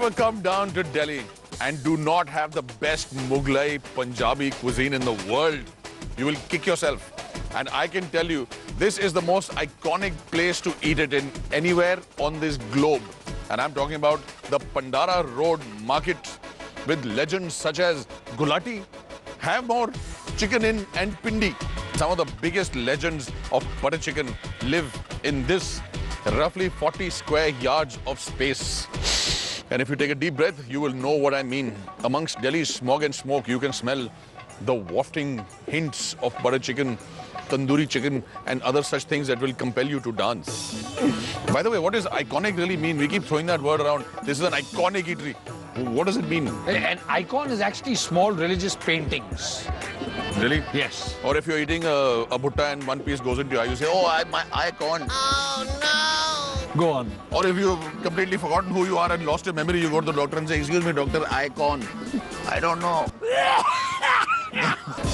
ever come down to Delhi and do not have the best Mughlai Punjabi cuisine in the world, you will kick yourself. And I can tell you, this is the most iconic place to eat it in anywhere on this globe. And I'm talking about the Pandara Road Market with legends such as Gulati, Have More, Chicken Inn and Pindi. Some of the biggest legends of butter chicken live in this roughly 40 square yards of space. And if you take a deep breath, you will know what I mean. Amongst Delhi's smog and smoke, you can smell the wafting hints of butter chicken, tandoori chicken and other such things that will compel you to dance. By the way, what does iconic really mean? We keep throwing that word around. This is an iconic eatery. What does it mean? An icon is actually small religious paintings. Really? Yes. Or if you're eating a bhutta and one piece goes into your eye, you say, oh, my icon. Go on. Or if you've completely forgotten who you are and lost your memory, you go to the doctor and say, excuse me, doctor, icon. I don't know.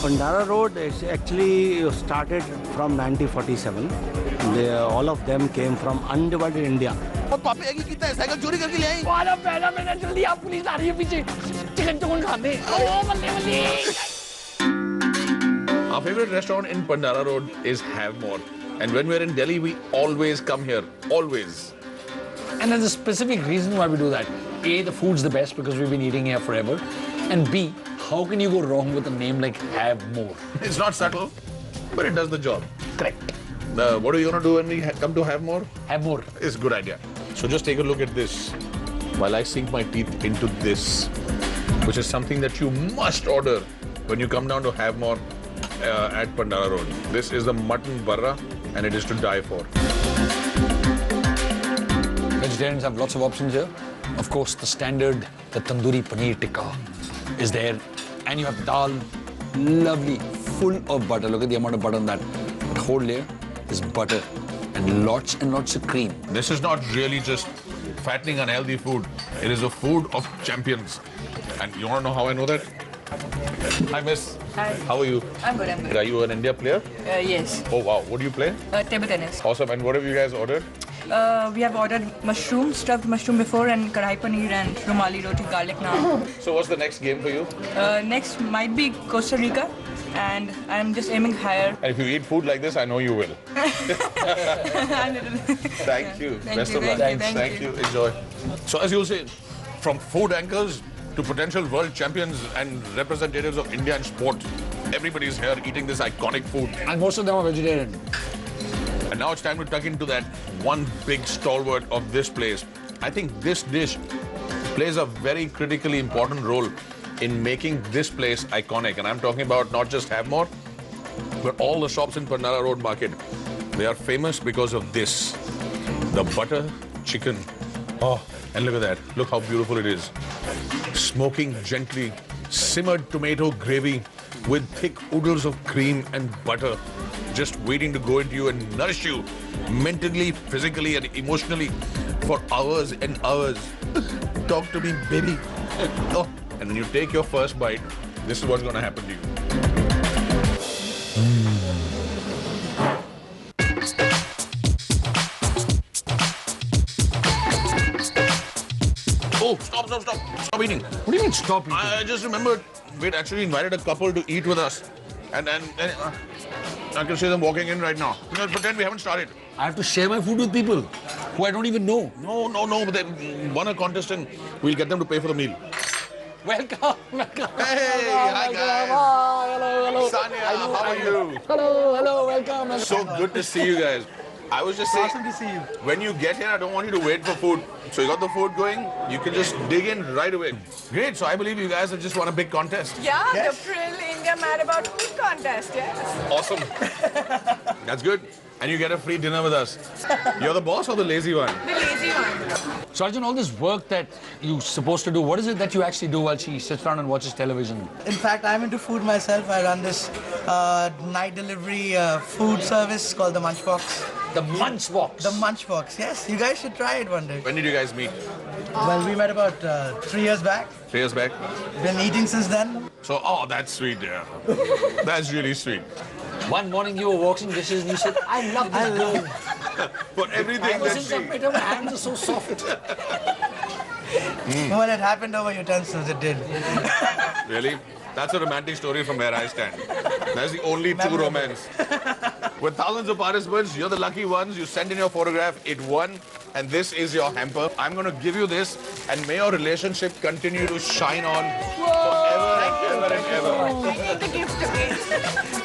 Pandara Road is actually started from 1947. All of them came from undivided India. Our favorite restaurant in Pandara Road is Have More. And when we're in Delhi, we always come here. Always. And there's a specific reason why we do that. A, the food's the best because we've been eating here forever. And B, how can you go wrong with a name like Have More? It's not subtle, but it does the job. Correct. What are you going to do when we come to Have More? Have More. It's a good idea. So just take a look at this while I sink my teeth into this, which is something that you must order when you come down to Have More at Pandara Road. This is the mutton barra and it is to die for. Vegetarians have lots of options here. Of course, the standard, the tandoori paneer tikka is there. And you have dal, lovely, full of butter. Look at the amount of butter on that. That whole layer is butter and lots of cream. This is not really just fattening unhealthy food. It is a food of champions. And you want to know how I know that? Hi, miss. Hi. How are you? I'm good, I'm good. Are you an India player? Yes. Oh, wow. What do you play? Table tennis. Awesome. And what have you guys ordered? We have ordered mushroom, stuffed mushroom before, and kadai paneer and rumali roti, garlic naan. So what's the next game for you? Next might be Costa Rica, and I'm just aiming higher. And if you eat food like this, I know you will. I'm little- Thank you. Thank Best you, of luck. thank you, thank you. Enjoy. So as you say, from food anchors to potential world champions and representatives of India in sport, everybody's here eating this iconic food. And most of them are vegetarian. And now it's time to tuck into that one big stalwart of this place. I think this dish plays a very critically important role in making this place iconic. And I'm talking about not just Have More, but all the shops in Pandara Road Market. They are famous because of this, the butter chicken. Oh, and look at that. Look how beautiful it is. Smoking gently, simmered tomato gravy with thick oodles of cream and butter, just waiting to go into you and nourish you mentally, physically, and emotionally for hours and hours. Talk to me, baby. Oh, and when you take your first bite, this is what's going to happen to you. Oh, stop eating. What do you mean stop eating? I just remembered we'd actually invited a couple to eat with us. And I can see them walking in right now. You know, pretend we haven't started. I have to share my food with people who I don't even know. No, but they won a contest and we'll get them to pay for the meal. Welcome. Hey, hi guys. Hello. Sanya, how are you? Hello, welcome. So good to see you guys. I was just saying, Awesome to see you. when you get here, I don't want you to wait for food. So you got the food going, you can just dig in right away. Great, so I believe you guys have just won a big contest. Yeah, the Prill India Mad About Food contest, yes. Awesome. That's good. And you get a free dinner with us. You're the boss or the lazy one? The lazy one. So Arjun, all this work that you're supposed to do, what is it that you actually do while she sits down and watches television? In fact, I'm into food myself. I run this night delivery food service called the Munchbox. The Munchbox. The Munchbox, yes. You guys should try it one day. When did you guys meet? Well, we met about 3 years back. 3 years back? Been eating since then. So, oh, that's sweet, yeah. That's really sweet. One morning you were washing dishes and you said, I love this girl. For everything Ever that since I she... met her, my hands are so soft. When it happened over utensils, it did. Really? That's a romantic story from where I stand. That's the only true romance. With thousands of participants, you're the lucky ones. You sent in your photograph, it won, and this is your hamper. I'm going to give you this, and may your relationship continue to shine on forever and ever and ever. I need the gift again.